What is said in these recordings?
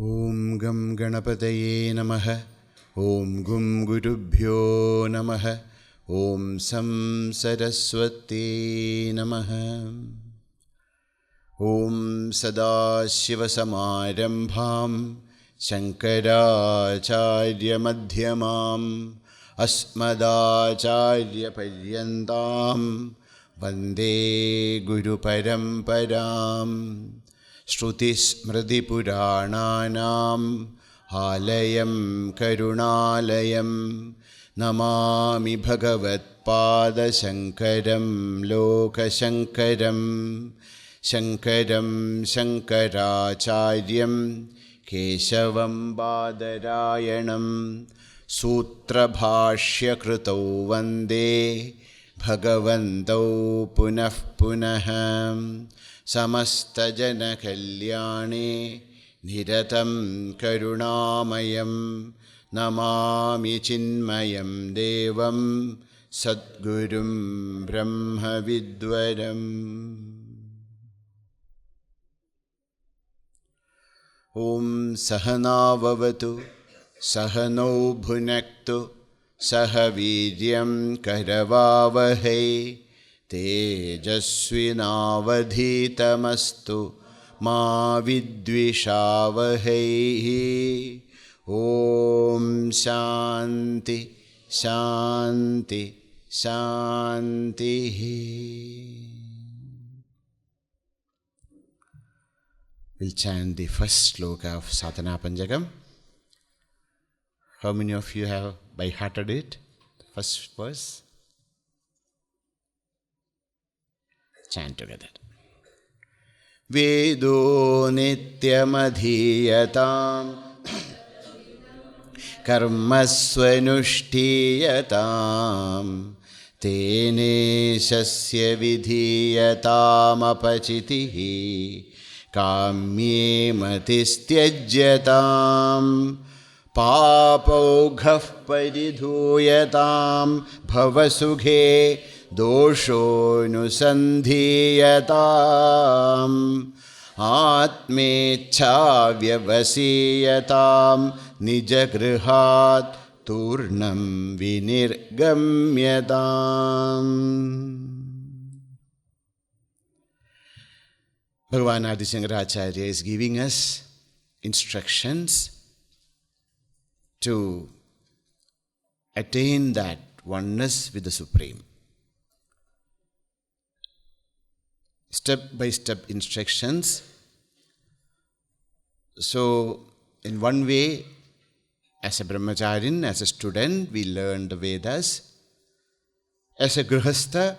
Om Gam Ganapataye Namaha. Om Gum Gurubhyo Namaha. Om Sam Sarasvati Namaha. Om Sadashivasamarambham Shankaracharya Madhyamam Asmadacharya Paryantam Vande Guru Paramparam. Shruti Smriti Purananam Alayam Karunalayam Namami Bhagavat Pada Shankaram Loka Shankaram Shankaram Shankaracharyam Keshavam Badarayanam Sutra Bhashya Krutau Vande Bhagavantau Punah Punaham Samasta Jana Kalyane Niratam Karunamayam Namami Chinmayam Devam Sadgurum Brahma Vidwaram. Om Sahana Vavatu Sahano Bhunaktu Sahaviryam Karavavahai Tejasvinavadhitamastu Ma Vidvishavahai. Om Shanti Shanti Shanti. We'll chant the first sloka of Sadhana Panchakam. How many of you have by hearted it? The first verse. Chant together. Vedo nityamadhiyatam karmasvanushtiyatam tene shasya vidhiyatam apachitihi kamye matistyajyatam papaughav paridhuyatam bhavasughe dosho nusandhiyatam atmecha vyavasiyatam nijagrihat turnam vinirgamyatam. Bhagavan Adi Shankaracharya is giving us instructions to attain that oneness with the Supreme. Step-by-step instructions. So, in one way, as a brahmacharin, as a student, we learn the Vedas. As a grihastha,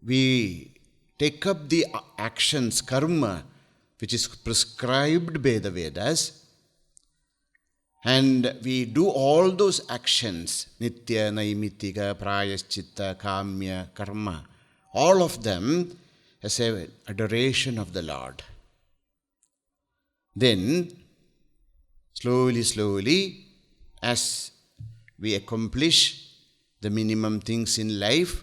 we take up the actions, karma, which is prescribed by the Vedas, and we do all those actions, nitya, naimitika, prayaschitta, kamya, karma, all of them as an adoration of the Lord. Then, slowly, as we accomplish the minimum things in life,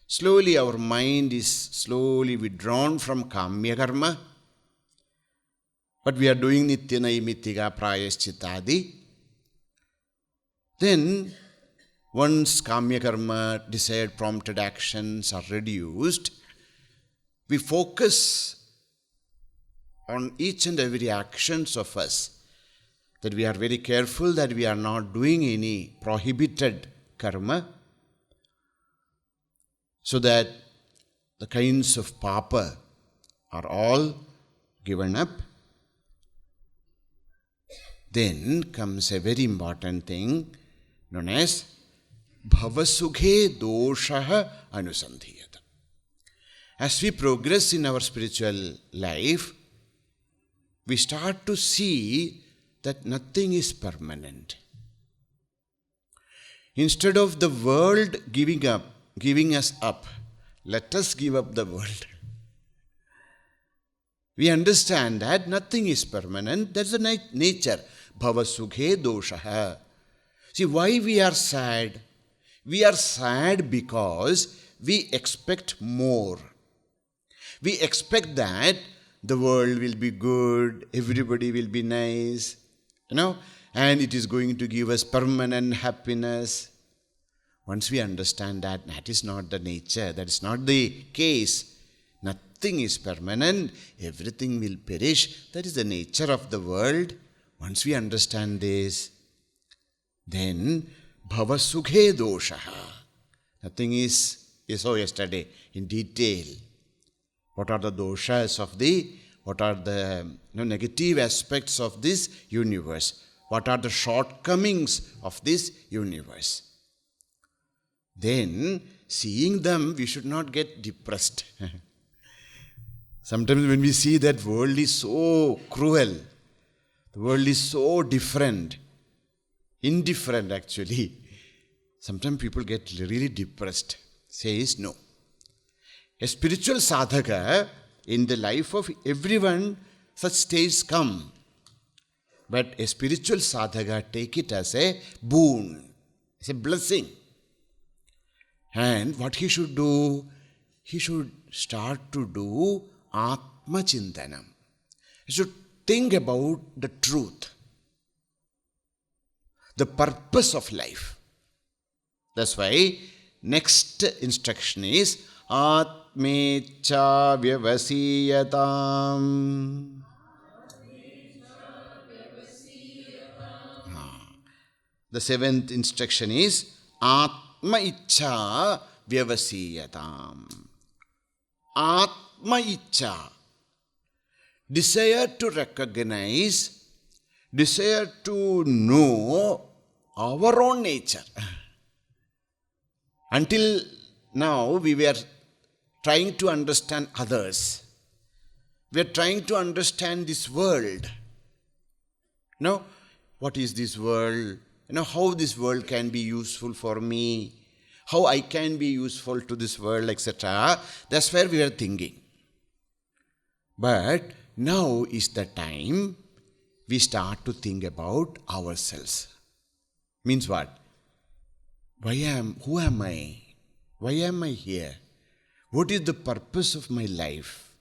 slowly our mind is slowly withdrawn from kamya karma. But we are doing nitya naimitika prayaschittadi. Then, once kamya karma, desired prompted actions are reduced, we focus on each and every actions of us, that we are very careful that we are not doing any prohibited karma, so that the kinds of papa are all given up. Then comes a very important thing known as bhavasughe doshaha anusandhiyata. As we progress in our spiritual life, we start to see that nothing is permanent. Instead of the world giving us up, let us give up the world. We understand that nothing is permanent. That's the nature. Bhavasughe doshaha. See, why we are sad? We are sad because we expect more. We expect that the world will be good, everybody will be nice, and it is going to give us permanent happiness. Once we understand that, that is not the nature, that is not the case. Nothing is permanent, everything will perish. That is the nature of the world. Once we understand this, then bhava sukhe doshaha. Nothing is, you saw yesterday in detail. What are the doshas of what are the negative aspects of this universe? What are the shortcomings of this universe? Then, seeing them, we should not get depressed. Sometimes when we see that world is so cruel, the world is so different, indifferent actually, sometimes people get really depressed. Says no. A spiritual sadhaka, in the life of everyone, such stages come. But a spiritual sadhaka take it as a boon, as a blessing. And what he should do? He should start to do Atma Chintanam. He should think about the truth, the purpose of life. That's why next instruction is Atmecha Vyavasiyatam. The seventh instruction is Atma Ichcha Vyavasiyatam. Atma Ichcha. Desire to recognize, desire to know our own nature. Until now, we were trying to understand others. We are trying to understand this world. What is this world? How this world can be useful for me, how I can be useful to this world, etc. That's where we are thinking. But now is the time we start to think about ourselves. Means what? Who am I? Why am I here? What is the purpose of my life?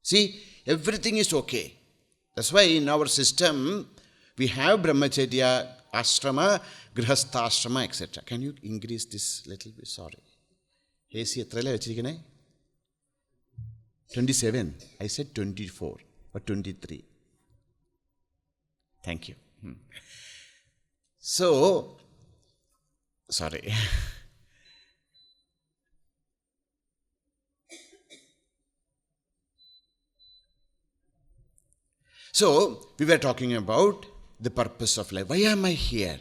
See, everything is okay. That's why in our system, we have brahmacharya, ashrama, grihastha etc. Can you increase this little bit? Sorry. AC etrala vechirikane? 27. I said 24 or 23. Thank you. So, sorry. So, we were talking about the purpose of life. Why am I here?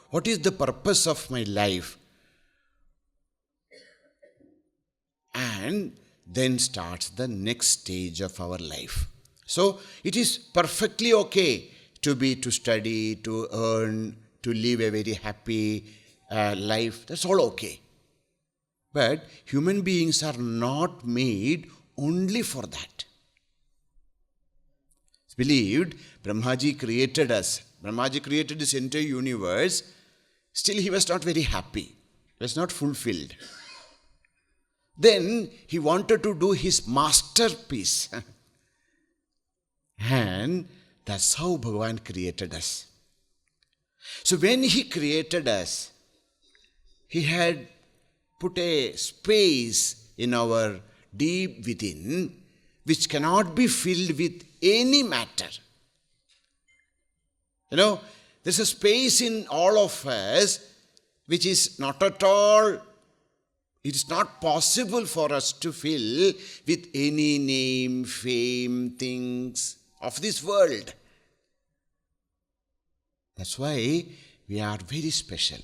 What is the purpose of my life? And then starts the next stage of our life. So, it is perfectly okay to study, to earn, to live a very happy life. That's all okay. But human beings are not made only for that. It's believed Brahmaji created us. Brahmaji created this entire universe. Still he was not very happy. He was not fulfilled. Then he wanted to do his masterpiece. And that's how Bhagavan created us. So when he created us, he had put a space in our deep within which cannot be filled with any matter. There's a space in all of us which is not at all, it is not possible for us to fill with any name, fame, things of this world. That's why we are very special.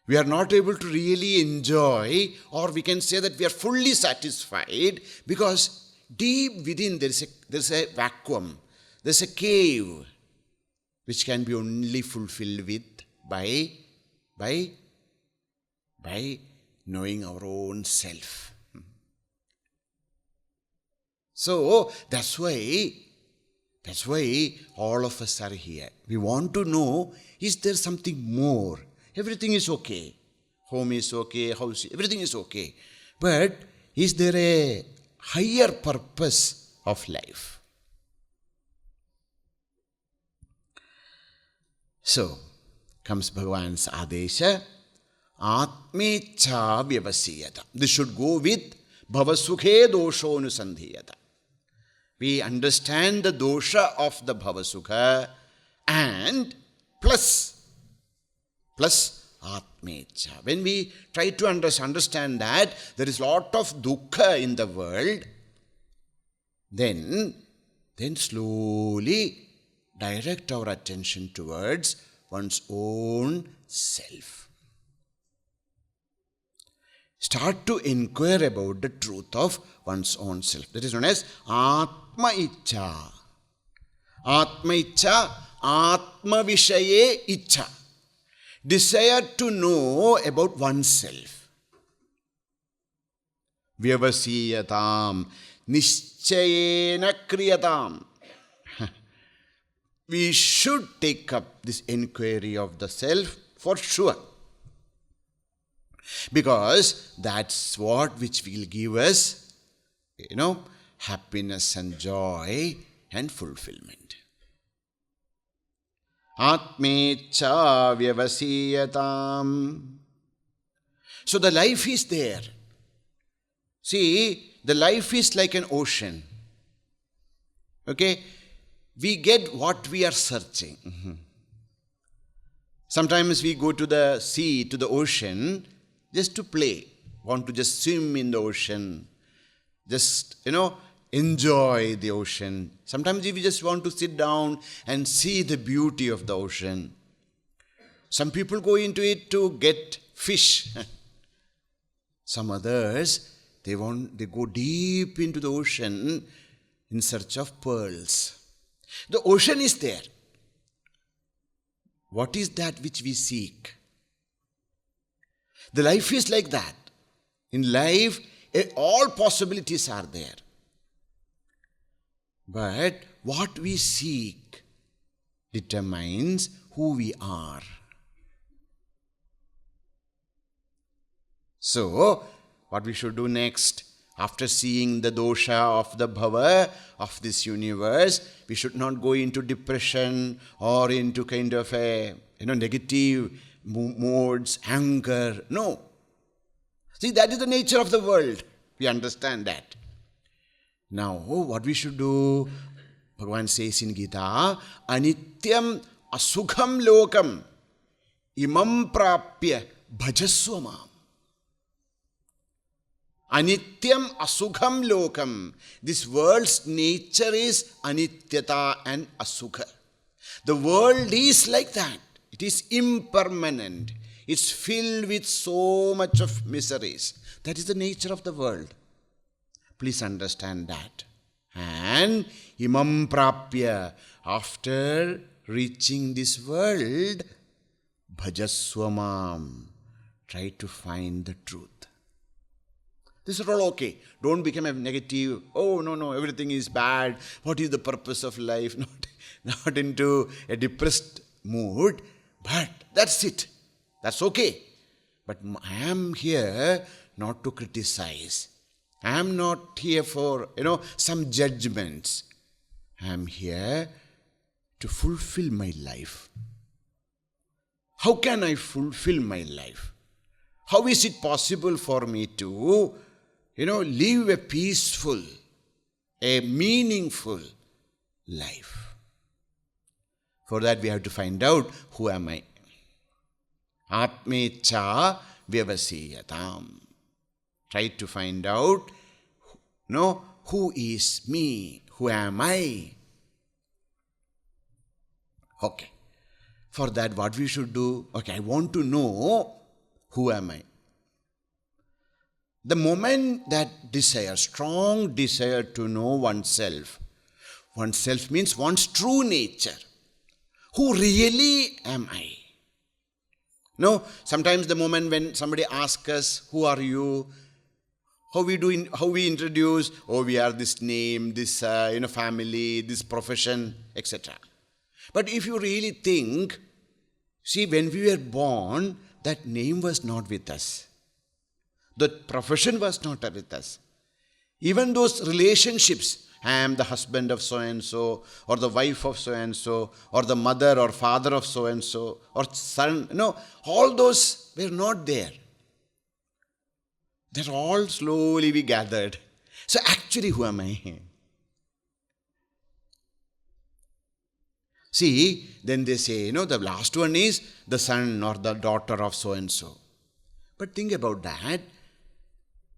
We are not able to really enjoy, or we can say that we are fully satisfied, because deep within there is a vacuum, there is a cave which can be only fulfilled with by knowing our own self. So that's why all of us are here. We want to know, is there something more? Everything is okay. Home is okay, house, everything is okay. But is there a higher purpose of life. So, comes Bhagavan's Adesha, Atmecha Vyavasiyata. This should go with Bhavasukhe Dosho Anusandhiyata. We understand the dosha of the Bhavasukha and plus Atmecha. When we try to understand that there is a lot of dukkha in the world, then slowly direct our attention towards one's own self. Start to inquire about the truth of one's own self. That is known as Atma Icha. Atma Icha, Atma Vishaye Icha. Desire to know about oneself. Vyavasiyatam, Nischayena Kriyatam. We should take up this inquiry of the self for sure. Because that's what which will give us, happiness and joy and fulfillment. Atmecha vyavasiyatam. So the life is there. See, the life is like an ocean. Okay? We get what we are searching. Sometimes we go to the sea, to the ocean, just to play. Want to just swim in the ocean. Just, enjoy the ocean. Sometimes we just want to sit down and see the beauty of the ocean. Some people go into it to get fish. Some others, they go deep into the ocean in search of pearls. The ocean is there. What is that which we seek? The life is like that. In life, all possibilities are there. But what we seek determines who we are. So, what we should do next? After seeing the dosha of the bhava of this universe, we should not go into depression or into kind of a negative modes, anger. No. See, that is the nature of the world. We understand that. Now, what we should do? Bhagavan says in Gita, Anityam asukham lokam imam prapya bhajaswamam. Anityam asukham lokam. This world's nature is anityata and asukha. The world is like that. It is impermanent. It's filled with so much of miseries. That is the nature of the world. Please understand that. And imam prapya, after reaching this world, bhajaswamam, try to find the truth. This is all okay. Don't become a negative. Oh, no, everything is bad. What is the purpose of life? Not into a depressed mood. But that's it. That's okay. But I am here not to criticize. I am not here for, some judgments. I am here to fulfill my life. How can I fulfill my life? How is it possible for me to, live a peaceful, a meaningful life? For that we have to find out, who am I? Atmecha vyavasiyatam. Try to find out, who is me? Who am I? Okay. For that, what we should do? Okay, I want to know, who am I? The moment that desire, strong desire to know oneself means one's true nature. Who really am I? No, sometimes the moment when somebody asks us, who are you? How we introduce, we are this name, this family, this profession, etc. But if you really think, see, when we were born, that name was not with us. The profession was not with us. Even those relationships, I am the husband of so-and-so, or the wife of so-and-so, or the mother or father of so-and-so, or son, all those were not there. They're all slowly we gathered. So actually, who am I? See, then they say, the last one is the son or the daughter of so-and-so. But think about that.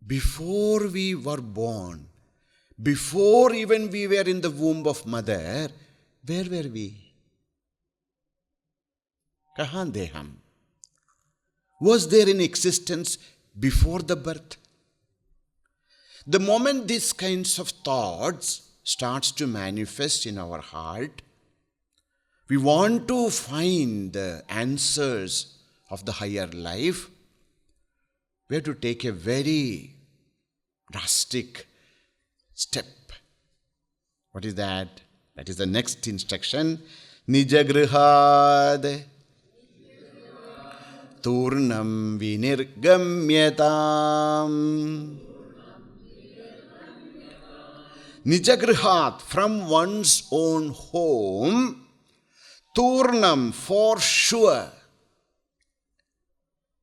Before we were born, before even we were in the womb of mother, where were we? Kahan de hum? Was there in existence before the birth? The moment these kinds of thoughts starts to manifest in our heart, we want to find the answers of the higher life. We have to take a very drastic step. What is that? That is the next instruction. Nijagrihad turnam vinirgamyatam. Nijagrihad, from one's own home. Turnam, for sure.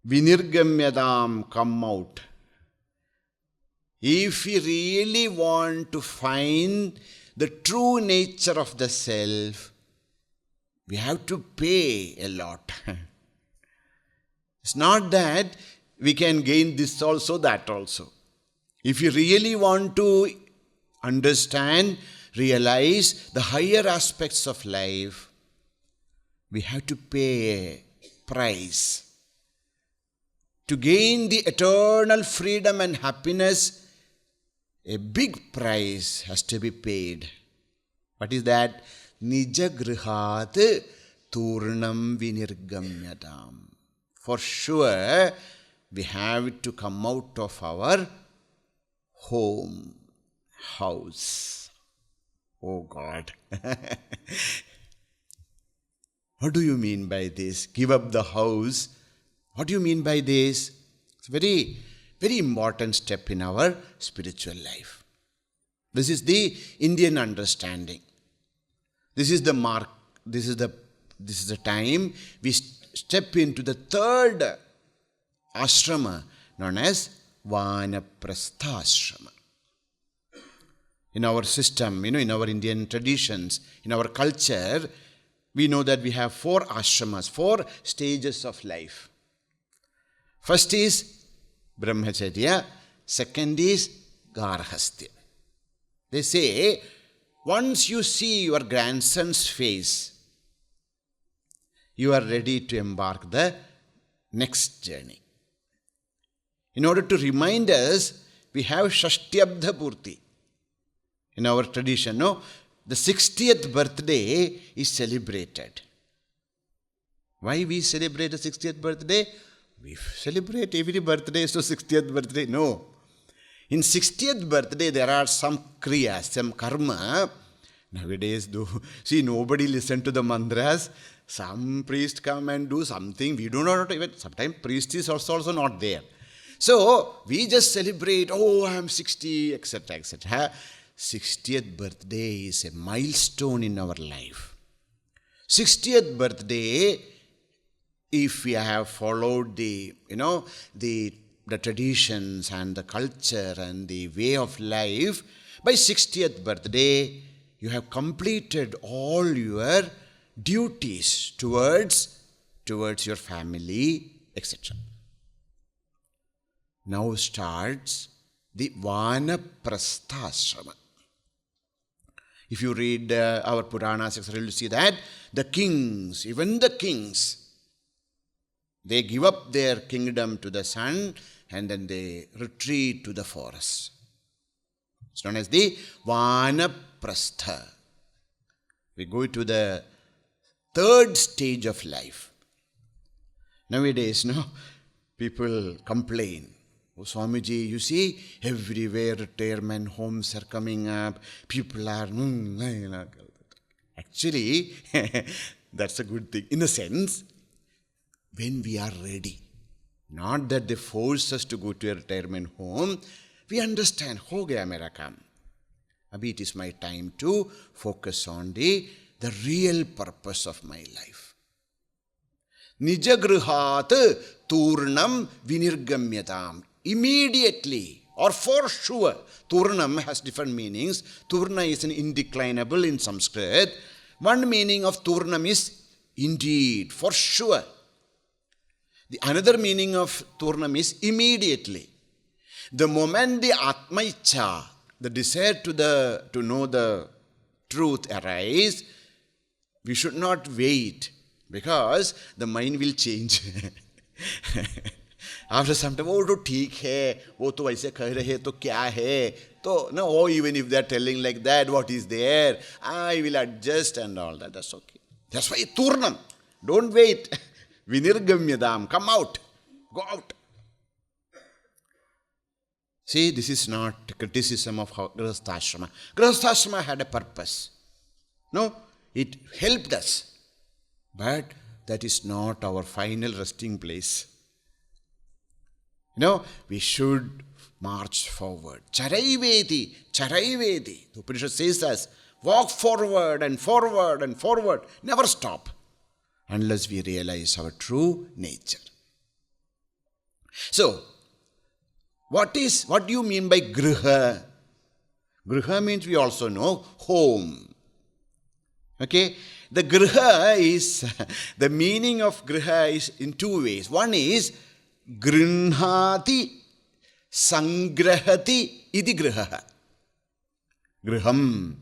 Vinirgamyadam, come out. If we really want to find the true nature of the self, we have to pay a lot. It's not that we can gain this also, that also. If you really want to understand, realize the higher aspects of life, we have to pay a price. To gain the eternal freedom and happiness, a big price has to be paid. What is that? Nijagrihat turnam vinirgamyatam. For sure, we have to come out of our house. Oh God. What do you mean by this? Give up the house. What do you mean by this? It's a very, very important step in our spiritual life. This is the Indian understanding. This is the mark. This is the time we step into the third ashrama known as Vanaprastha ashrama. In our system, in our Indian traditions, in our culture, we know that we have 4 ashramas, 4 stages of life. First is Brahmacharya, second is Garhastya. They say, once you see your grandson's face, you are ready to embark the next journey. In order to remind us, we have Shashtyabdha Purti. In our tradition, the 60th birthday is celebrated. Why we celebrate the 60th birthday? We celebrate every birthday, so 60th birthday. No. In 60th birthday, there are some kriya, some karma. Nowadays, nobody listen to the mantras. Some priest come and do something. We do not even, sometimes priest is also not there. So, we just celebrate, I am 60, etc., etc. 60th birthday is a milestone in our life. 60th birthday, if we have followed the traditions and the culture and the way of life, by 60th birthday, you have completed all your duties towards your family, etc. Now starts the Vanaprastha ashrama. If you read our Puranas, etc., you'll see that the kings, even the kings, they give up their kingdom to the sun and then they retreat to the forest. It's known as the Vanaprastha. We go to the third stage of life. Nowadays, people complain. Oh, Swamiji, you see, everywhere retirement homes are coming up. People are... Actually, that's a good thing. In a sense, when we are ready. Not that they force us to go to a retirement home. we understand, ho gaya mera kaam. Abhi it is my time to focus on the real purpose of my life. Nijagruhat turnam vinirgamyatam. Immediately or for sure. Turnam has different meanings. Turna is an indeclinable in Sanskrit. One meaning of turnam is indeed, for sure. The another meaning of turnam is immediately. The moment the Atma Ichha, the desire to know the truth arise, we should not wait because the mind will change. After some time, oh, to theek hai, wo to aise kah rahe, to kya hai? To, no, oh, even if they are telling like that, what is there? I will adjust and all that. That's okay. That's why turnam. Don't wait. Vinirgamyadam. Come out. Go out. See, this is not criticism of Grihastha-ashrama. Grihastha-ashrama had a purpose. No, it helped us. But that is not our final resting place. We should march forward. Charaiveti, charaiveti. The Upanishad says us, walk forward and forward and forward. Never stop unless we realize our true nature. So, what do you mean by griha? Griha means we also know home. Okay? The griha is, the meaning of griha is in two ways. One is grinhati sangrahati iti griha. Griham.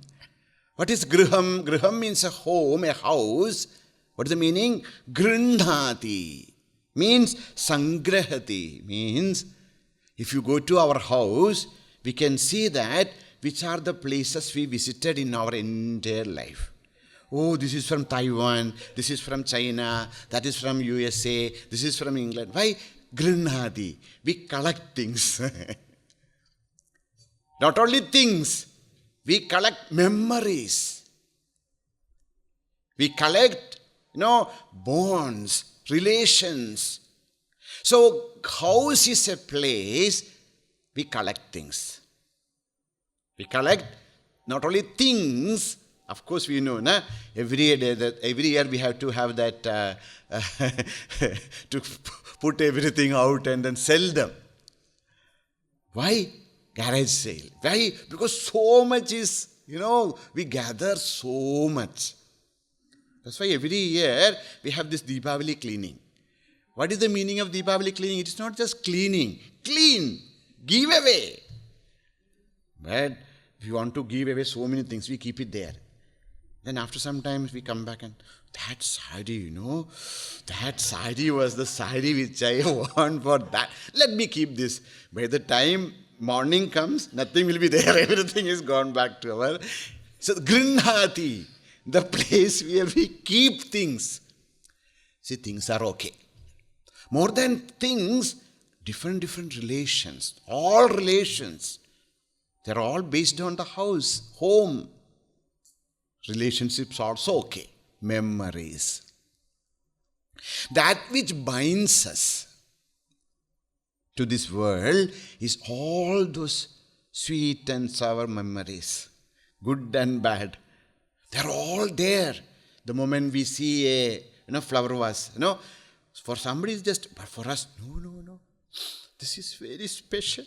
What is griham? Griham means a home, a house. What is the meaning? Grinhati means sangrahati, means if you go to our house, we can see that which are the places we visited in our entire life. Oh, this is from Taiwan, this is from China, that is from USA, this is from England. Why? Grinhati. We collect things. Not only things, we collect memories. We collect, bonds, relations. So, house is a place we collect things. We collect not only things, of course we know, every year we have to have that, to put everything out and then sell them. Why? Garage sale. Why? Because so much is, we gather so much. That's why every year we have this Deepavali cleaning. What is the meaning of Deepavali cleaning? It is not just cleaning. Clean. Give away. But if you want to give away so many things, we keep it there. Then after some time we come back and, that sari, that sari was the sari which I want for that. Let me keep this. By the time morning comes, nothing will be there. Everything is gone back to our... So, Grinhati, the place where we keep things. See, things are okay. More than things, different relations. All relations. They're all based on the house, home. Relationships also okay. Memories. That which binds us to this world is all those sweet and sour memories, good and bad. They're all there. The moment we see a flower vase, for somebody it's just, but for us, no. This is very special.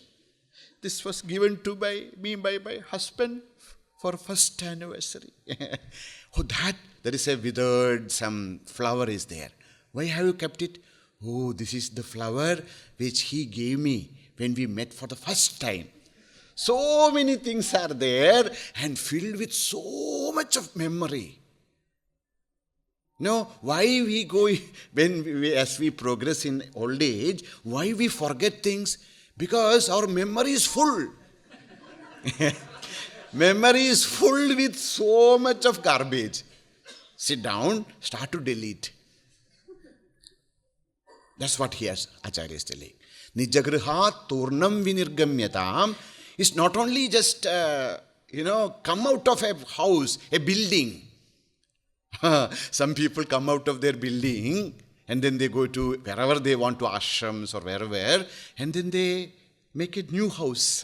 This was given to me by my husband for first anniversary. Oh, there is a withered, some flower is there. Why have you kept it? Oh, this is the flower which he gave me when we met for the first time. So many things are there and filled with so much of memory. Why we go, as we progress in old age, why we forget things? Because our memory is full. Memory is full with so much of garbage. Sit down, start to delete. That's what Acharya is telling. Nijagriha turnam vinirgamyatam is not only just, come out of a house, a building. Some people come out of their building and then they go to wherever they want to, ashrams or wherever, and then they make a new house.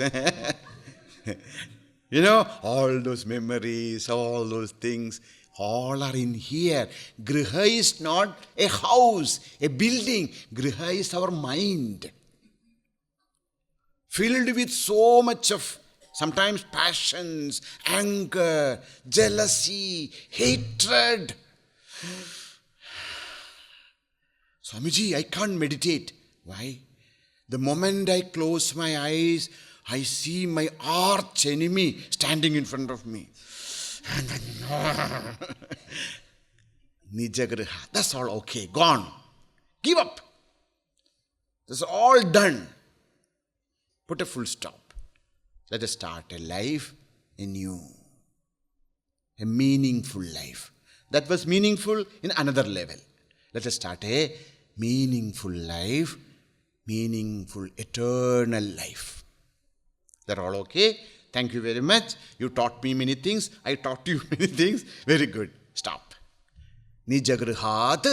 All those memories, all those things, all are in here. Griha is not a house, a building. Griha is our mind. Filled with so much of sometimes passions, anger, jealousy, hatred. Swamiji, I can't meditate. Why? The moment I close my eyes, I see my arch enemy standing in front of me. And then, Nijagriha. That's all okay. Gone. Give up. That's all done. Put a full stop. Let us start a life anew. A meaningful life. That was meaningful in another level. Let us start a meaningful life, meaningful eternal life. They're all okay? Thank you very much. You taught me many things. I taught you many things. Very good. Stop. Nijagrihat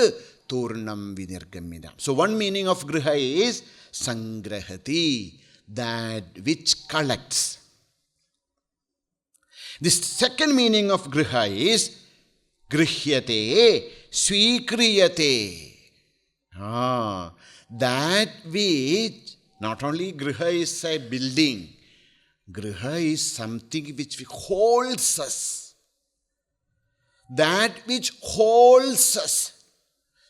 turnam vinirgamidam. So one meaning of griha is sangrahati, that which collects. The second meaning of griha is grihyate, swikriyate. That which, not only griha is a building, griha is something which holds us. That which holds us.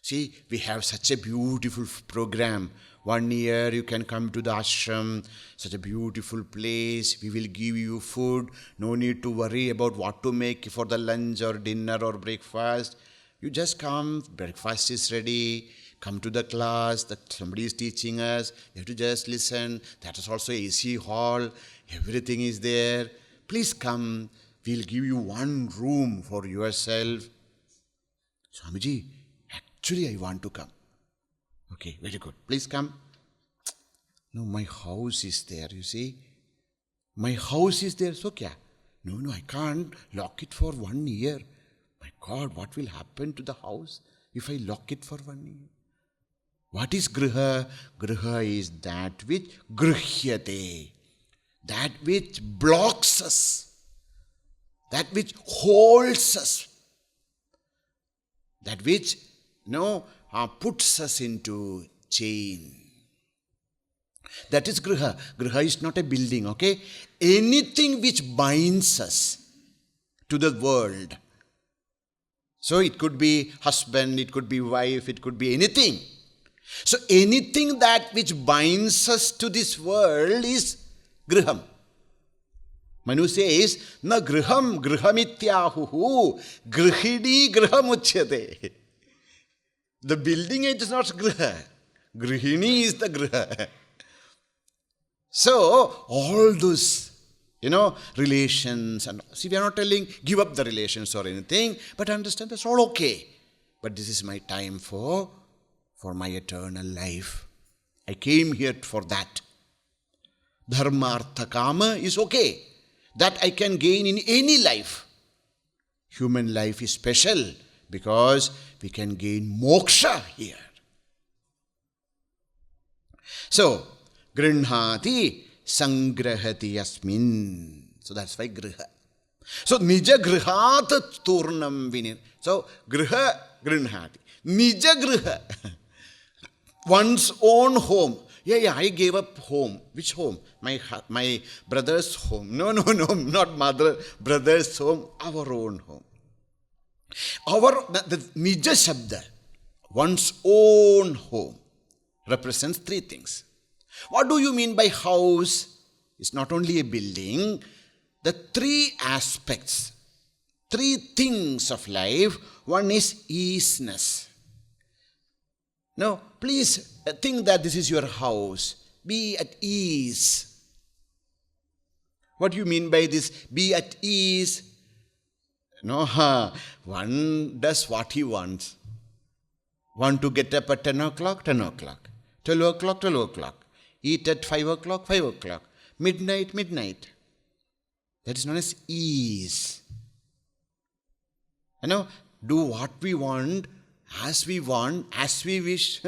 See, we have such a beautiful program. 1 year you can come to the ashram, such a beautiful place. We will give you food. No need to worry about what to make for the lunch or dinner or breakfast. You just come, breakfast is ready. Come to the class that somebody is teaching us. You have to just listen. That is also AC hall. Everything is there. Please come. We'll give you one room for yourself. Swamiji, actually I want to come. Okay, very good. Please come. No, my house is there, you see. My house is there, so kya? No, I can't lock it for 1 year. My God, what will happen to the house if I lock it for 1 year? What is griha? Griha is that which grihyate, that which blocks us, that which holds us, that which puts us into chain. That is griha. Griha is not a building, okay? Anything which binds us to the world. So it could be husband, it could be wife, it could be anything. So anything that which binds us to this world is griham. Manu says, na griham grihamityahuhu grihini grihamuchyate. The building it is not griha. Grihini is the griha. So all those, relations, and see, we are not telling give up the relations or anything, but understand that's all okay. But this is my time for my eternal life. I came here for that. Dharma, artha, kama is okay. That I can gain in any life. Human life is special because we can gain moksha here. So, grinhati sangrahati asmin. So that's why griha. So, nija grihat turnam vinir. So, griha, grinhati. Nija griha. One's own home. Yeah, I gave up home. Which home? My brother's home. No, not mother, brother's home. Our own home. The Nija Shabda, one's own home, represents 3 things. What do you mean by house? It's not only a building. The 3 aspects, 3 things of life. One is easiness. Now, please think that this is your house. Be at ease. What do you mean by this? Be at ease. No, one does what he wants. Want to get up at 10 o'clock, 10 o'clock. 12 o'clock, 12 o'clock. Eat at 5 o'clock, 5 o'clock. Midnight, midnight. That is known as ease. Do what we want, as we wish.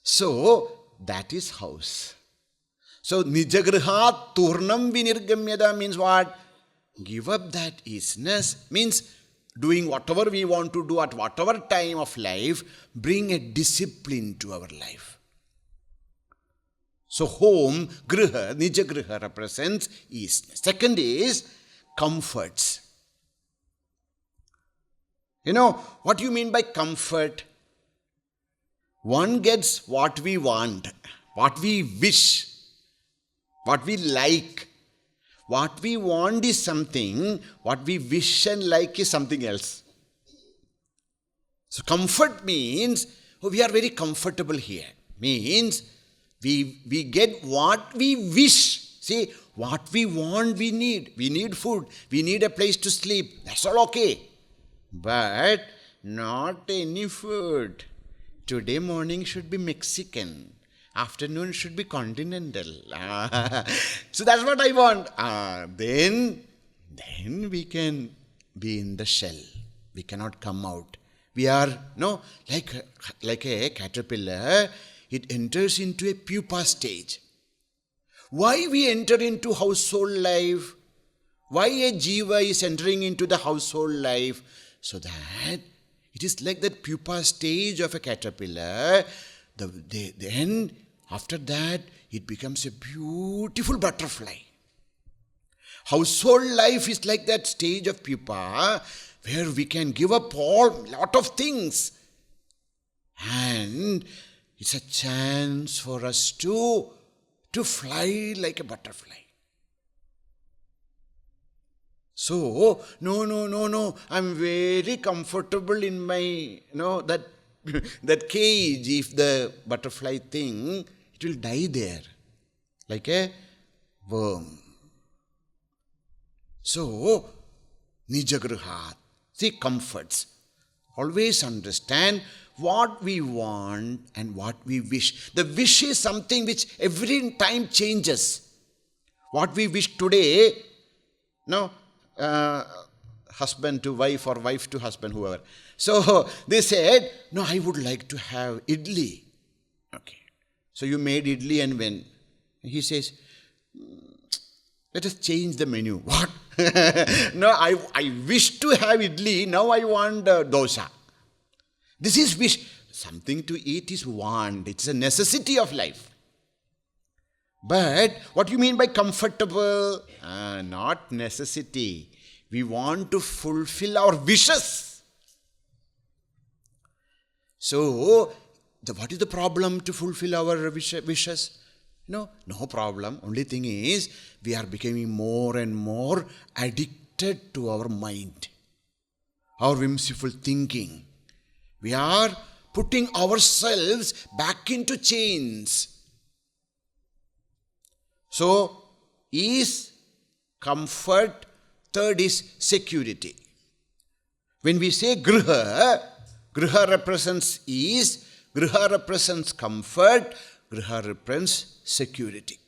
So, that is house. So Nijagrihat Turnam Vinirgamyada means what? Give up that easiness means doing whatever we want to do at whatever time of life, bring a discipline to our life. So home, Griha, Nijagriha represents easiness. Second is comforts. You know, what do you mean by comfort? One gets what we want, what we wish, what we like. What we want is something, what we wish and like is something else. So comfort means, we are very comfortable here. Means, we get what we wish. See, what we want, we need. We need food. We need a place to sleep. That's all okay. But not any food. Today morning should be Mexican. Afternoon should be continental. So that's what I want. Then we can be in the shell. We cannot come out. We are, like a caterpillar, it enters into a pupa stage. Why we enter into household life? Why a jiva is entering into the household life? So that it is like that pupa stage of a caterpillar. Then after that, it becomes a beautiful butterfly. Household life is like that stage of pupa where we can give up lot of things. And it's a chance for us to fly like a butterfly. So, no, I'm very comfortable in my, that cage. If the butterfly thing, it will die there, like a worm. So, Nijagrihat, see, comforts. Always understand what we want and what we wish. The wish is something which every time changes. What we wish today, husband to wife or wife to husband, whoever. So they said, no, I would like to have idli. Okay. So you made idli and when? He says, let us change the menu. What? No, I wish to have idli, now I want dosa. This is wish. Something to eat is want. It's a necessity of life. But what do you mean by comfortable? Not necessity. We want to fulfill our wishes. So, what is the problem to fulfill our wishes? No problem. Only thing is, we are becoming more and more addicted to our mind, our whimsical thinking. We are putting ourselves back into chains. So, is comfort. Third is security. When we say Griha represents ease, Griha represents comfort, Griha represents security.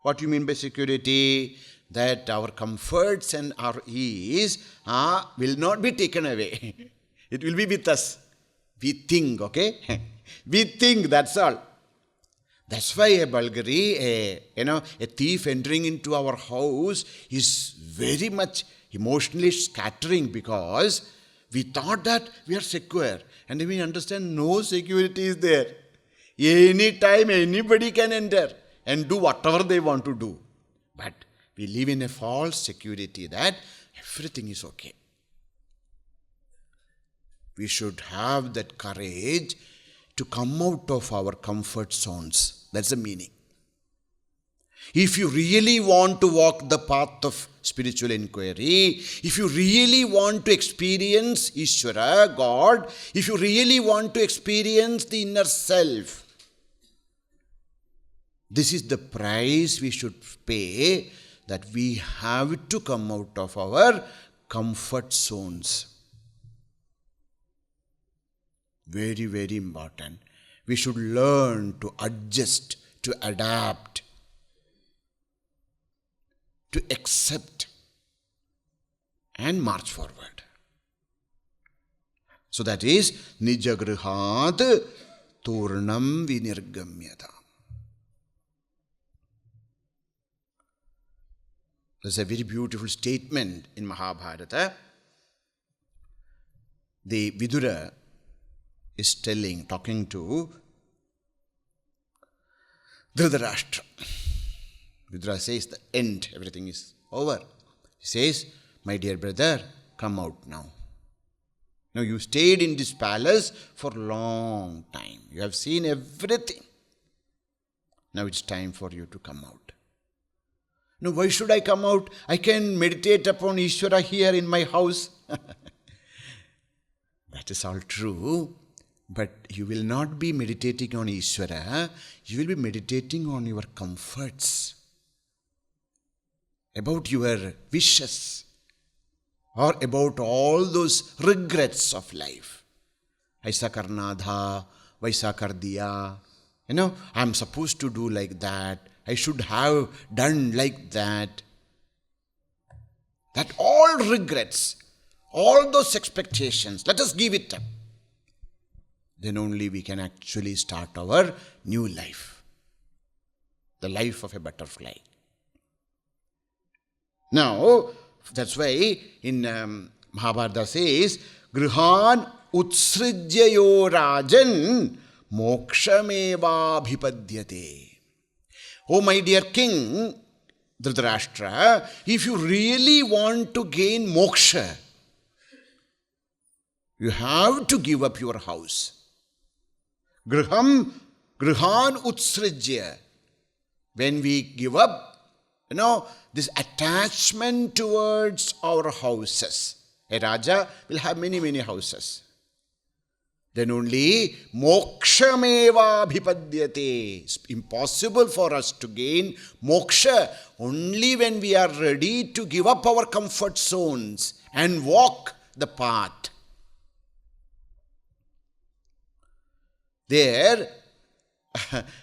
What do you mean by security? That our comforts and our ease will not be taken away. It will be with us. We think, okay? We think, that's all. That's why a Bulgari, a thief entering into our house is very much emotionally scattering because we thought that we are secure. And then we understand no security is there. Anytime anybody can enter and do whatever they want to do. But we live in a false security that everything is okay. We should have that courage to come out of our comfort zones. That's the meaning. If you really want to walk the path of spiritual inquiry, if you really want to experience Ishvara, God, if you really want to experience the inner self, this is the price we should pay, that we have to come out of our comfort zones. Very, very important. We should learn to adjust, to adapt, to accept and march forward. So that is Nijagrihat Turnam Vinirgamyata. There's a very beautiful statement in Mahabharata. The Vidura is talking to Dhritarashtra. Vidura says, the end, everything is over. He says, my dear brother, come out now. Now you stayed in this palace for a long time. You have seen everything. Now it's time for you to come out. Now why should I come out? I can meditate upon Ishvara here in my house. That is all true. But you will not be meditating on Ishvara. You will be meditating on your comforts, about your wishes, or about all those regrets of life. Aisa karna tha, vaisa kar diya. I'm supposed to do like that. I should have done like that. That all regrets, all those expectations, let us give it up. Then only we can actually start our new life. The life of a butterfly. Now, that's why in Mahabharata says, Grihan utsrijyayo rajan mokshameva bhipadyate. Oh my dear king, Dhritarashtra, if you really want to gain moksha, you have to give up your house. Grihan utsrijya. When we give up, this attachment towards our houses. A Raja will have many, many houses. Then only mokshameva bhipadyate. It's impossible for us to gain moksha only when we are ready to give up our comfort zones and walk the path. There,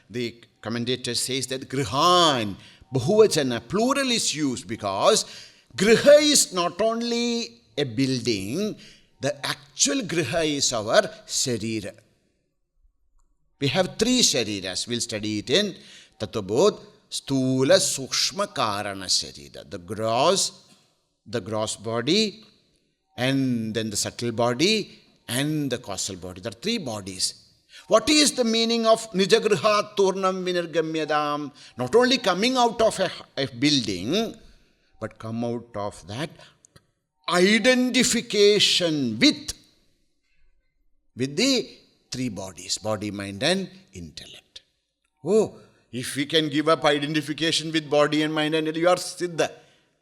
the commentator says that grihan, bahuvachana, plural is used because griha is not only a building, the actual griha is our sharira. We have 3 shariras. We'll study it in Tattvabodh, Stula, Sukshma, Karana Sharira. The gross body, and then the subtle body, and the causal body. There are 3 bodies. What is the meaning of Nijagrihat Turnam Vinirgamyadam? Not only coming out of a building, but come out of that identification with the 3 bodies, body, mind and intellect. Oh, if we can give up identification with body and mind and you are siddha,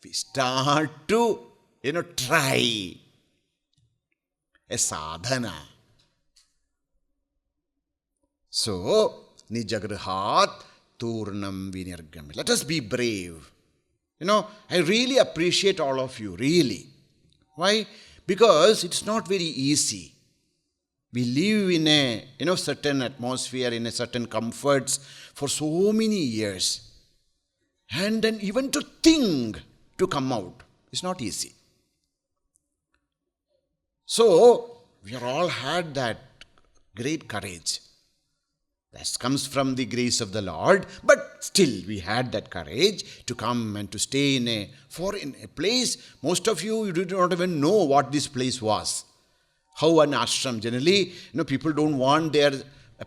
we start to, try a sadhana. So, Nijagrihat Turnam Vinirgami. Let us be brave. I really appreciate all of you, really. Why? Because it's not very easy. We live in a certain atmosphere, in a certain comforts for so many years. And then even to think to come out is not easy. So, we are all had that great courage. That comes from the grace of the Lord, but still we had that courage to come and to stay in a place. Most of you did not even know what this place was. How an ashram. Generally, people don't want their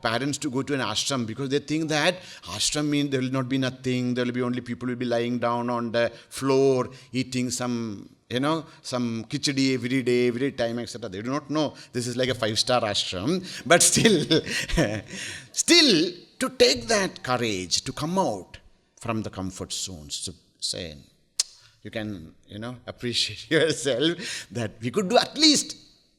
parents to go to an ashram because they think that ashram means there will not be nothing. There will be only people will be lying down on the floor, eating some khichdi every day, every time, etc. They do not know. This is like a 5-star ashram. But still, to take that courage to come out from the comfort zones, to say, you can, appreciate yourself that we could do at least,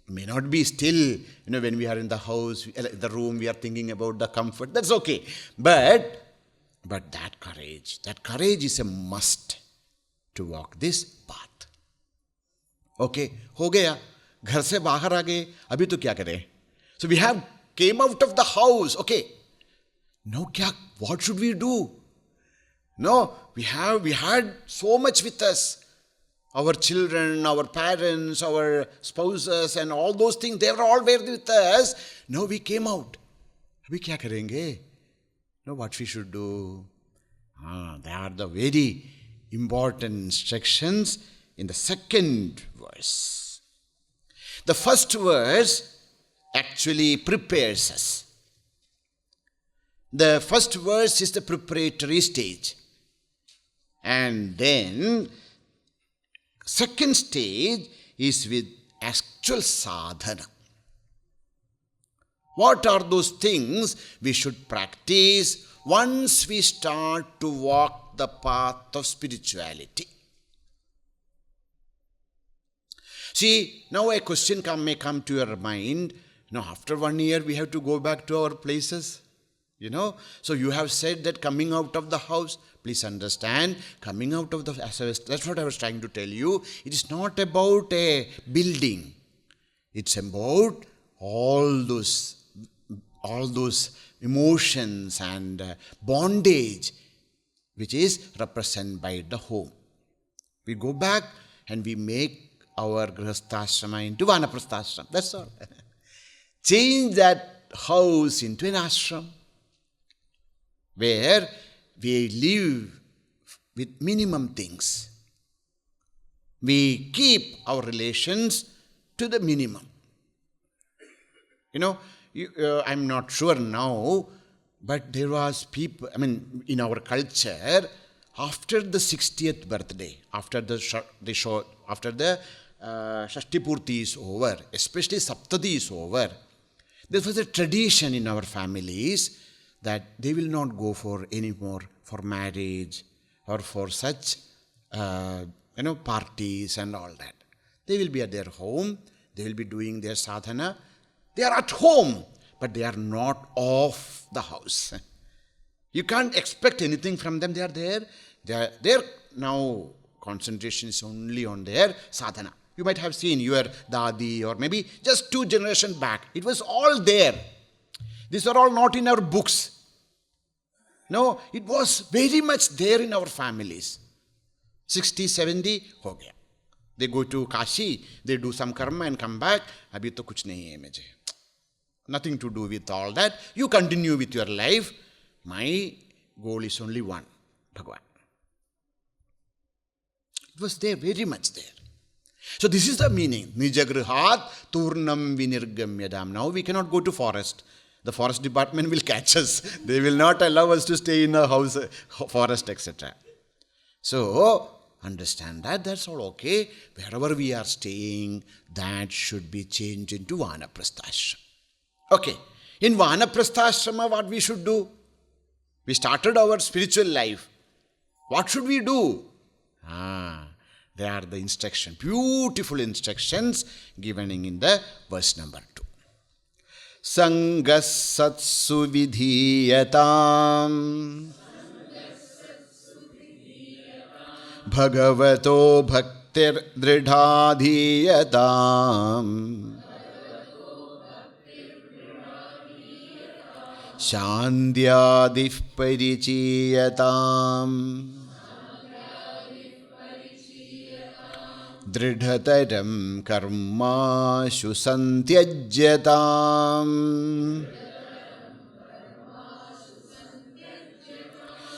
may not be still, when we are in the house, the room, we are thinking about the comfort. That's okay. But that courage is a must to walk this path. Okay, हो गया, घर से बाहर आ गए, अभी तो क्या करें? So we have came out of the house. Okay, now what should we do? No, we had so much with us. Our children, our parents, our spouses and all those things, they were all with us. Now we came out. अभी क्या करेंगे? No, what we should do? They are the very important instructions in the second verse. The first verse actually prepares us. The first verse is the preparatory stage. And then second stage is with actual sadhana. What are those things we should practice once we start to walk the path of spirituality? See, now a question may come to your mind. Now, after 1 year, we have to go back to our places. So you have said that coming out of the house, please understand, coming out of the, that's what I was trying to tell you. It is not about a building. It's about all those emotions and bondage which is represented by the home. We go back and we make our grihasthashrama into vanaprasthashrama. That's all. Change that house into an ashram where we live with minimum things. We keep our relations to the minimum. I'm not sure now, but there was people, in our culture, after the 60th birthday, after the Shashti Purti is over, especially Saptati is over, there was a tradition in our families that they will not go for anymore for marriage or for such, parties and all that. They will be at their home, they will be doing their sadhana. They are at home, but they are not off the house. You can't expect anything from them. They are there. They are there now. Concentration is only on their sadhana. You might have seen your dadi or maybe just 2 generations back. It was all there. These are all not in our books. No, it was very much there in our families. 60, 70, ho gaya. They go to Kashi, they do some karma and come back. Abhi to kuch nahi hai mujhe. Nothing to do with all that. You continue with your life. My goal is only one, Bhagavan. It was there, very much there. So this is the meaning. Nijagrihat turnam vinirgamyadam. Now we cannot go to forest. The forest department will catch us. They will not allow us to stay in a house, forest, etc. So, understand that. That's all okay. Wherever we are staying, that should be changed into vanaprasthashrama. Okay. In vanaprasthashrama, what we should do? We started our spiritual life. What should we do? They are the instructions, beautiful instructions given in the verse number 2. Sangas satsu vidhiyatam bhagavato bhaktir dridhadhiyatam shandyadif parichiyatam dridhataram karmashu santyajyatam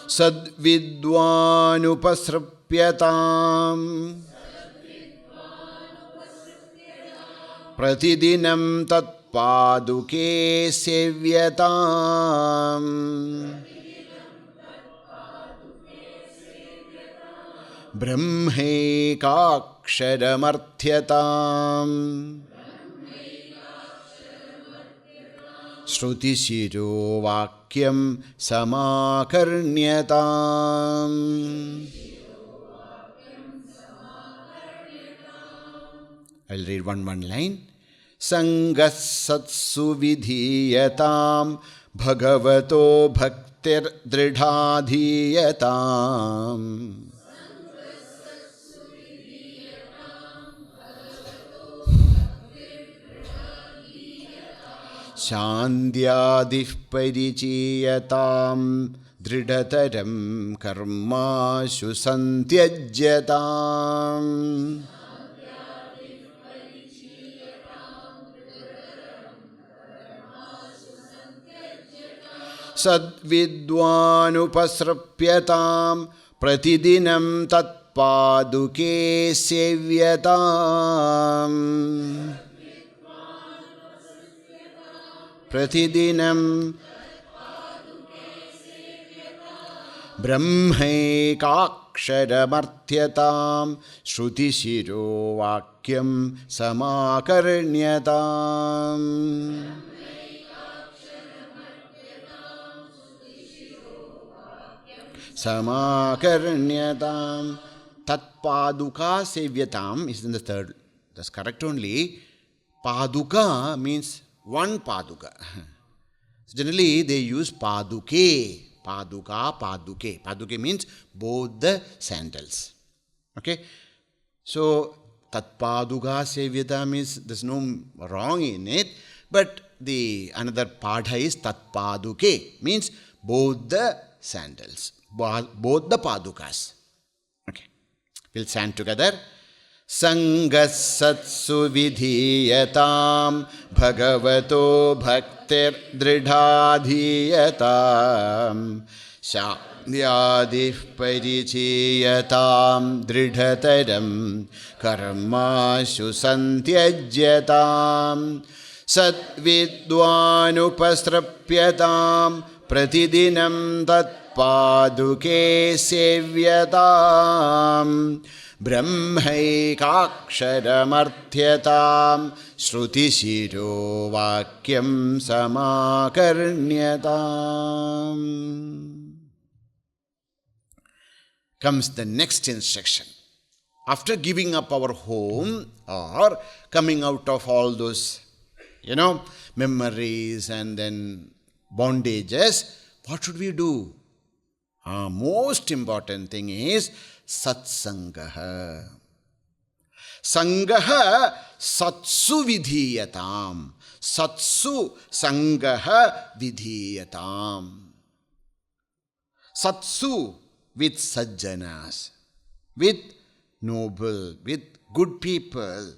sadvidvanupasrapyatam pratidinam tatpaduke sevyatam brahmekaksharamarthyatam shrutishiro vakyam samakarnyatam. I'll read one line. Sangas satsu vidhiyatam bhagavato bhaktir dridhadhiyatam shandyadif parichiyatam dridhataram karmashu santyajyatam sadvidvanupasrapyatam pratidinam tat paduke sevyatam. Pratidinam brahmaikaksharamardhyatam shruti shiro vakyam samakarnyatam. Samakarnyatam. Tat paduka sevyatam is in the third. That's correct only. Paduka means one paduka. So generally they use paduke. Paduka, paduke. Paduke means both the sandals. Okay. So tat paduka sevyata means there's no wrong in it. But the another padha is tat paduke means both the sandals. Both the padukas. Okay. We'll chant together. Sangasatsu vidhiyatam bhagavato bhaktir dridhadhiyatam shakyadih parichiyatam dridhataram karmashu santyajyatam satvidvanupastrapyatam pratidinam tat paduke sevyatam brahmaikaksharamardhyatam shruti shiro vakyam samakarnyatam. Comes the next instruction. After giving up our home or coming out of all those, memories and then bondages, what should we do? Most important thing is satsangaha. Sangaha satsu vidhiyatam. Satsu sangaha vidhiyatam. Satsu with sajjanas, with noble, with good people,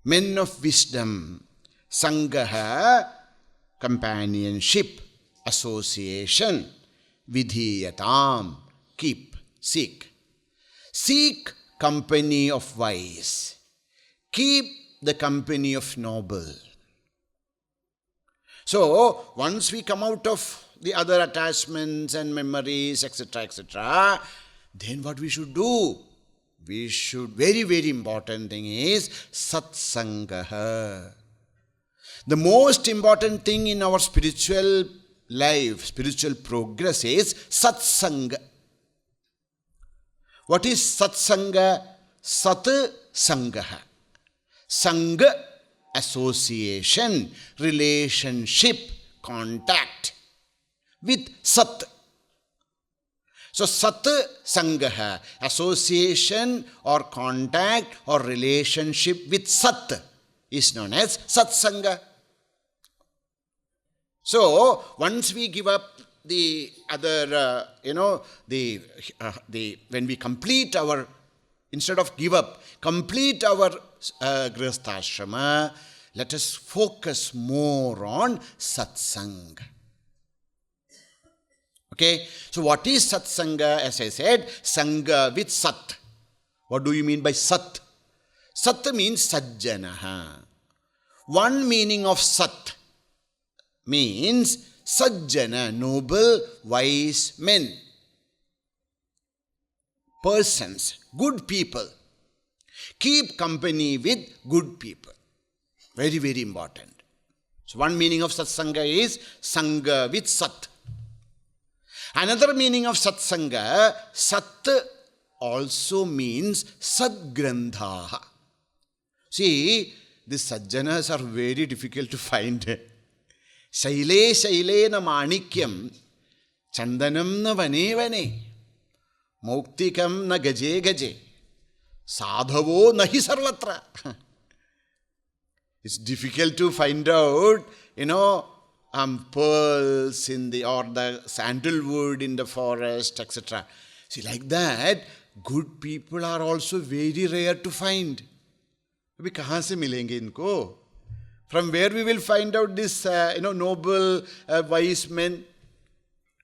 men of wisdom. Sangaha, companionship, association. Vidhiyatam, keep, seek. Seek company of wise. Keep the company of noble. So, once we come out of the other attachments and memories, etc., etc., then what we should do? We should, very, very important thing is satsangaha. The most important thing in our spiritual life, spiritual progress is satsanga. What is satsanga? Sat sangaha. Sangha, association, relationship, contact with sat. So sat sangaha, association or contact or relationship with sat is known as satsanga. So, once we give up the other, when we complete our, instead of give up, complete our grihasthashrama, let us focus more on satsang. Okay, so what is satsanga? As I said, sangha with sat. What do you mean by sat? Sat means sajjanaha. One meaning of sat means sajjana, noble, wise men, persons, good people. Keep company with good people. Very, very important. So one meaning of satsanga is sangha with sat. Another meaning of satsanga, sat also means sadgrandha. See, these sajjanas are very difficult to find. Shaile shaile na manikyam, chandanam na vane vane, moktikam na gaje gaje, sadhavo nahi sarvatra. It's difficult to find out, pearls in the, or the sandalwood in the forest, etc. See, like that, good people are also very rare to find. Abhi kahan se milenge inko? From where we will find out this, noble, wise men?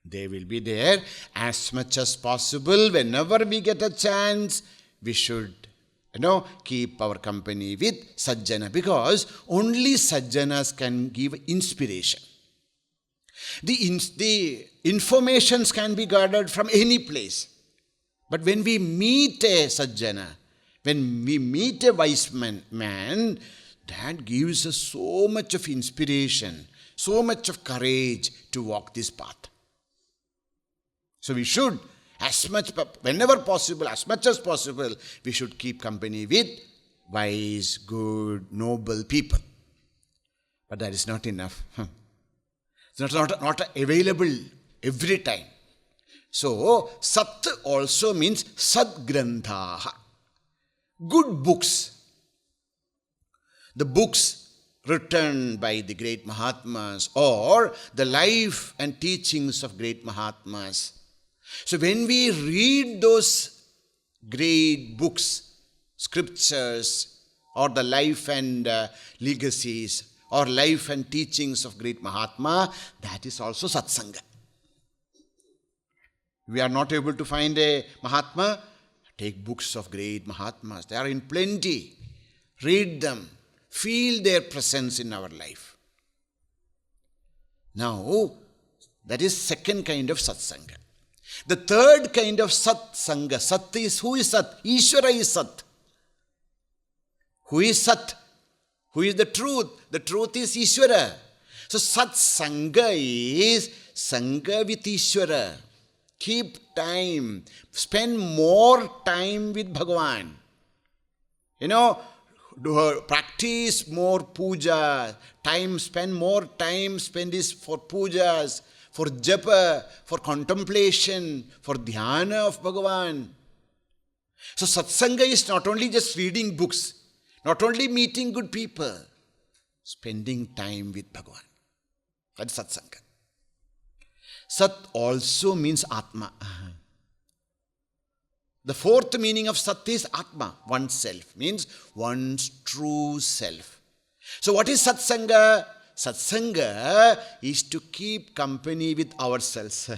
They will be there. As much as possible, whenever we get a chance, we should, keep our company with Sajjana, because only Sajjanas can give inspiration. The informations can be gathered from any place. But when we meet a Sajjana, when we meet a wise man, that gives us so much of inspiration, so much of courage to walk this path. So we should, whenever possible, as much as possible, we should keep company with wise, good, noble people. But that is not enough. It's not available every time. So, Sat also means Sadgranthaha. Good books. The books written by the great Mahatmas, or the life and teachings of great Mahatmas. So when we read those great books, scriptures, or the life and legacies, or life and teachings of great Mahatma, that is also Satsanga. We are not able to find a Mahatma, take books of great Mahatmas. They are in plenty. Read them. Feel their presence in our life. Now, that is second kind of Satsanga. The third kind of Satsanga. Sat is, who is Sat? Ishvara is Sat. Who is Sat? Who is the truth? The truth is Ishvara. So Satsanga is Sangha with Ishvara. Keep time. Spend more time with Bhagavan. Practice more puja. Spend more time, spend this for pujas, for japa, for contemplation, for dhyana of Bhagavan. So Satsanga is not only just reading books, not only meeting good people, spending time with Bhagavan. That's Satsanga. Sat also means Atma. The fourth meaning of Sat is Atma, oneself, means one's true self. So what is Satsanga? Satsanga is to keep company with ourselves.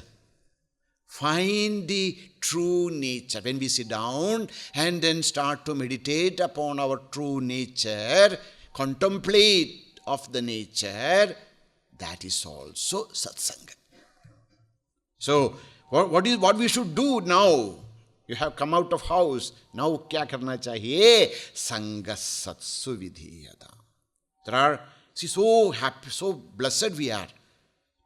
Find the true nature. When we sit down and then start to meditate upon our true nature, contemplate of the nature, that is also Satsanga. So, what we should do now? You have come out of house. Now, kya karna chahiye? Sangha satsu vidhiyata. So happy, so blessed we are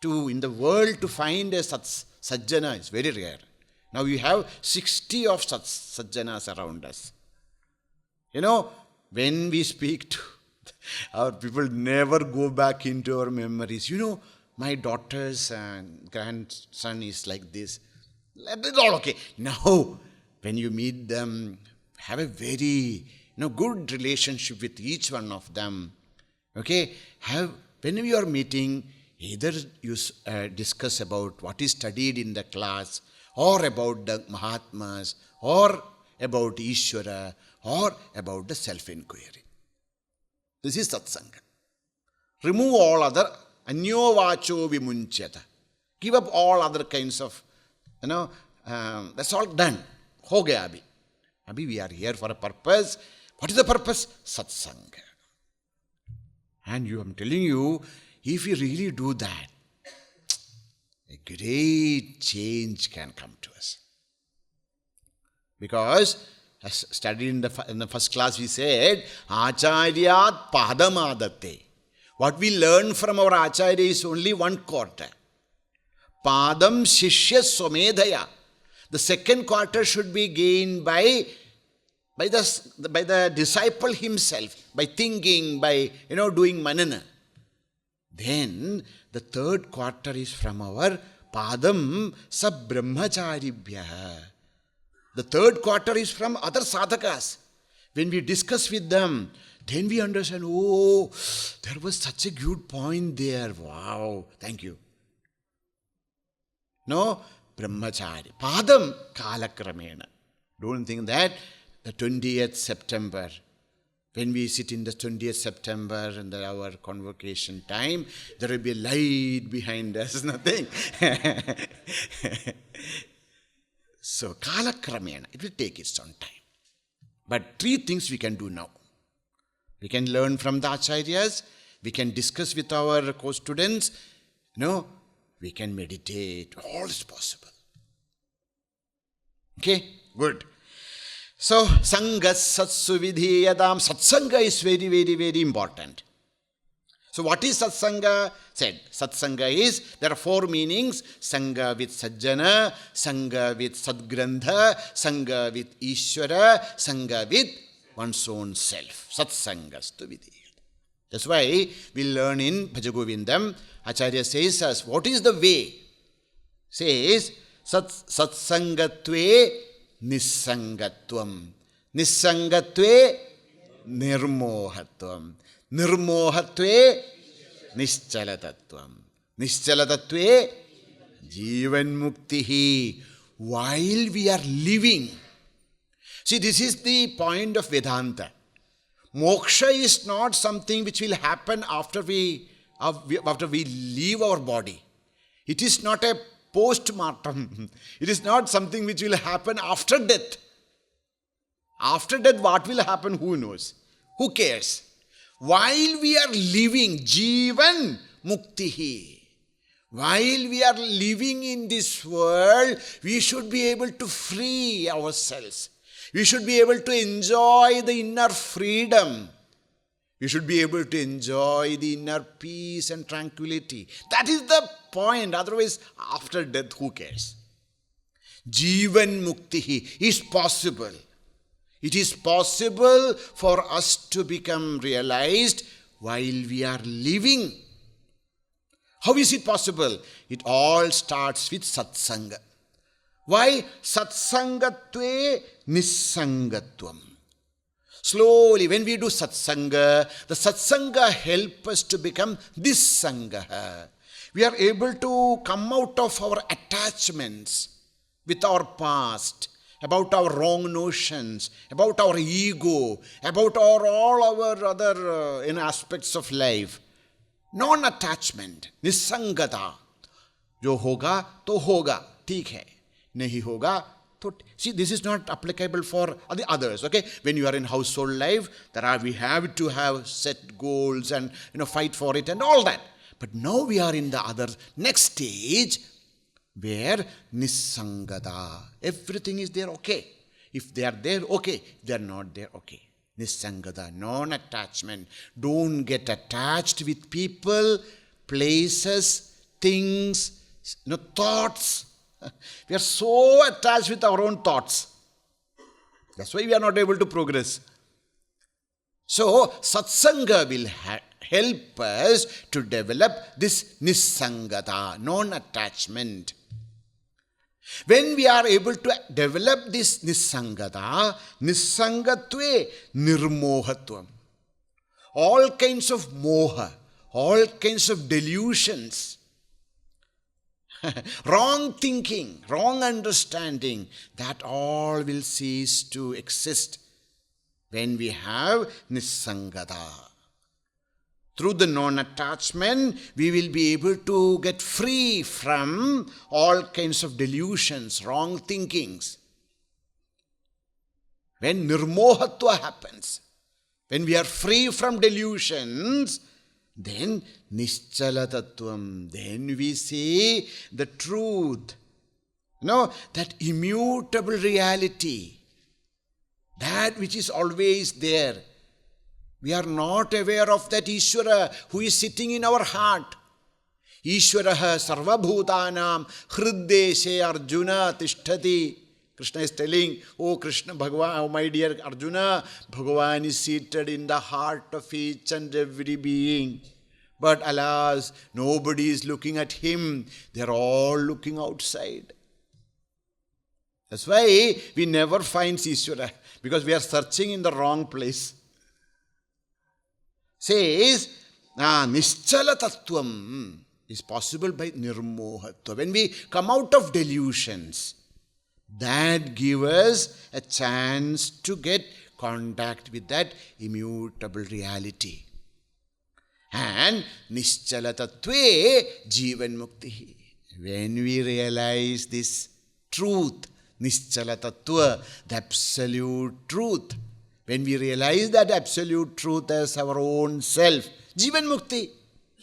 in the world to find a Sajjana. It's very rare. Now you have 60 of such Sajjanas around us. When we speak to our people, never go back into our memories. My daughter's grandson is like this. It's all okay. Now, when you meet them, have a very good relationship with each one of them. Okay? Whenever you are meeting, either you discuss about what is studied in the class, or about the Mahatmas, or about Ishvara, or about the self-inquiry. This is Satsanga. Remove all other Anyo vacho vimunchyata. Give up all other kinds of, that's all done. Ho gaya abhi. Abhi we are here for a purpose. What is the purpose? Satsanga. And I'm telling you, if you really do that, a great change can come to us. Because, as studied in the first class, we said, Acharyat Padamadate. What we learn from our Acharya is only 1/4. Padam Shishya Somedhaya. The second quarter should be gained by the disciple himself, by thinking, by doing manana. Then the third quarter is from our Padam Sabrahmacharibhya. The third quarter is from other sadhakas. When we discuss with them, then we understand, there was such a good point there. Wow, thank you. No, Brahmachari. Padam Kalakramena. Don't think that the 20th September, When we sit in the 20th September and our convocation time, there will be a light behind us, nothing. So, kala kramena, it will take its own time. But 3 things we can do now. We can learn from the acharyas, we can discuss with our co-students, we can meditate, all is possible. Okay, good. So, Sangha Satsu Vidhiyadam. Satsanga is very, very, very important. So, what is Satsanga? Said, Satsanga is, there are 4 meanings. Sangha with Sajjana, Sangha with Sadgrantha, Sangha with Ishvara, Sangha with one's own self. Satsangastu Vidhiyadam. That's why we learn in Bhajagovindam, Acharya says us, what is the way? Says, Satsangatve Nissangatvam. Nissangatve Nirmohatvam. Nirmohatve Nischalatatvam. Nischalatatve Jivan Muktihi. While we are living. See, this is the point of Vedanta. Moksha is not something which will happen after we leave our body. It is not a post-mortem. It is not something which will happen after death. After death, what will happen? Who knows? Who cares? While we are living, Jivan Muktihi. While we are living in this world, we should be able to free ourselves. We should be able to enjoy the inner freedom. We should be able to enjoy the inner peace and tranquility. That is the point. Otherwise, after death, who cares? Jivan Muktihi is possible. It is possible for us to become realized while we are living. How is it possible? It all starts with Satsanga. Why? Satsangatve Nissangatvam. Slowly, when we do Satsanga, the Satsanga helps us to become this Sangha. We are able to come out of our attachments with our past, about our wrong notions, about our ego, about all our other aspects of life. Non-attachment, Nissangata. Jo hoga, to hoga. Theek hai. Nahi hoga, to... See, this is not applicable for the others, okay? When you are in household life, we have to have set goals and, fight for it and all that. But now we are in the other next stage where Nissangata. Everything is there, okay. If they are there, okay. If they are not there, okay. Nissangata, non-attachment. Don't get attached with people, places, things, thoughts. We are so attached with our own thoughts. That's why we are not able to progress. So, Satsanga will help us to develop this Nissangata, non-attachment. When we are able to develop this Nissangata, Nissangatve Nirmohatvam. All kinds of moha, all kinds of delusions, wrong thinking, wrong understanding, that all will cease to exist when we have Nissangata. Through the non-attachment, we will be able to get free from all kinds of delusions, wrong thinkings. When nirmohatva happens, when we are free from delusions, then nischalatattvam, then we see the truth. That immutable reality, that which is always there. We are not aware of that Ishvara who is sitting in our heart. Ishvaraha sarvabhutanam hriddeshe Arjuna tishtati. Krishna is telling, oh Krishna Bhagavan, oh my dear Arjuna, Bhagavan is seated in the heart of each and every being. But alas, nobody is looking at him. They are all looking outside. That's why we never find Ishvara, because we are searching in the wrong place. Says, Nischala Tattvam is possible by Nirmohatva. When we come out of delusions, that gives us a chance to get contact with that immutable reality. And nischala tattve jivan mukti. When we realize this truth, nischala tattva, the absolute truth, when we realize that absolute truth as our own self, jivan mukti,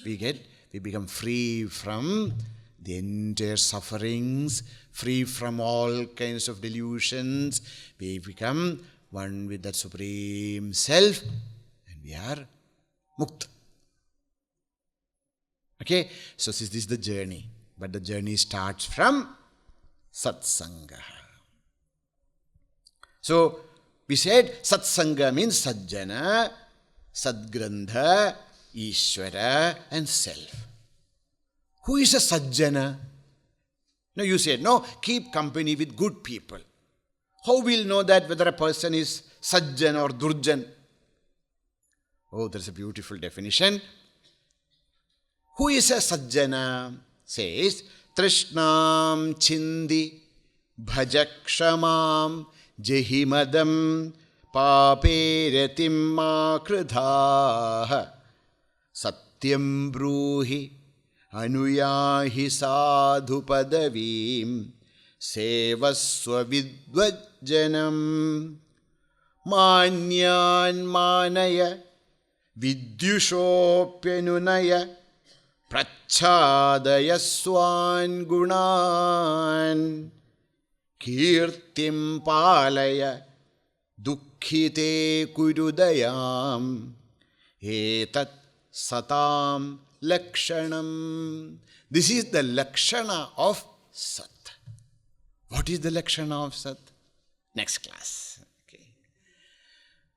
we become free from the entire sufferings, free from all kinds of delusions. We become one with that Supreme Self, and we are mukta. Okay, so this is the journey. But the journey starts from satsanga. So, we said satsanga means sajjana, sadgrandha, Ishvara and self. Who is a sajjana? No, you said, no, keep company with good people. How will know that whether a person is sajjan or durjan? Oh, there's a beautiful definition. Who is a sajjana? Says, Trishnam chindi bhajakshamam jehimadam paperetim makridhaha satyam bruhi anuyahi sadhu padavim sevasva vidvajjanam manyan manaya vidyushopyanunaya prachadayaswan gunan kirtim palaya dukkhite kurudayam etat satam lakshanam. This is the lakshana of Sat. What is the lakshana of Sat? Next class.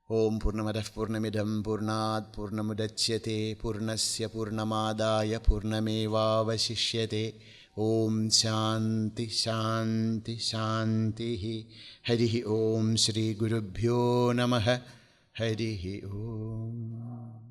Om Purnamadah Purnamidam Purnat Purnamudachyate Purnasya Purnamadaya Purnameva Vasishyate. Om Shanti Shanti Shanti. Harihi Om Shri Gurubhyo Namaha. Harihi Om.